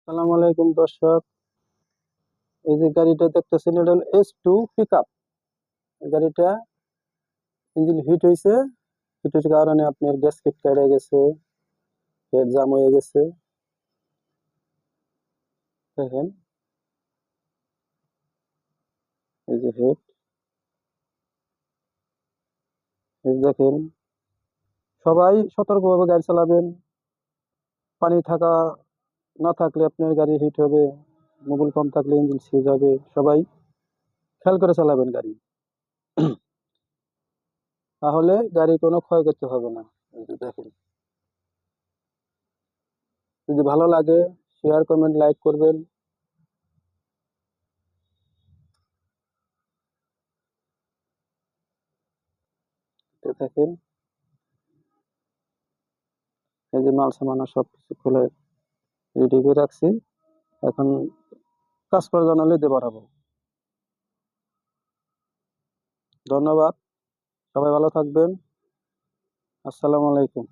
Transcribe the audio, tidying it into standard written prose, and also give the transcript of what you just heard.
আসসালামু আলাইকুম দর্শক। এই যে গাড়িটা দেখতেছেন, এটা হলো S2 পিক আপ। গাড়িটা ইঞ্জিন হিট হয়েছে। হিটের কারণে আপনার গ্যাসকেট কেটে গেছে, হেড জাম হয়ে গেছে। দেখেন, এই যে হেড, দেখেন। সবাই সতর্কভাবে গাড়ি চালাবেন। পানি থাকা না থাকলে আপনার গাড়ি হিট হবে, মোবিল কম থাকলে ইঞ্জিন সিজ হবে। সবাই খেয়াল করে চালাবেন গাড়ি, তাহলে গাড়ি কোনো ক্ষয়ক্ষতি হবে না। এই যে দেখেন, যদি ভালো লাগে শেয়ার, কমেন্ট, লাইক করবেন। দেখেন, এই যে মাল সামানা সবকিছু খুলে রেডি করে রাখছি। এখন কাজ করে জানালে দিতে পারবো। ধন্যবাদ, সবাই ভালো থাকবেন। আসসালামু আলাইকুম।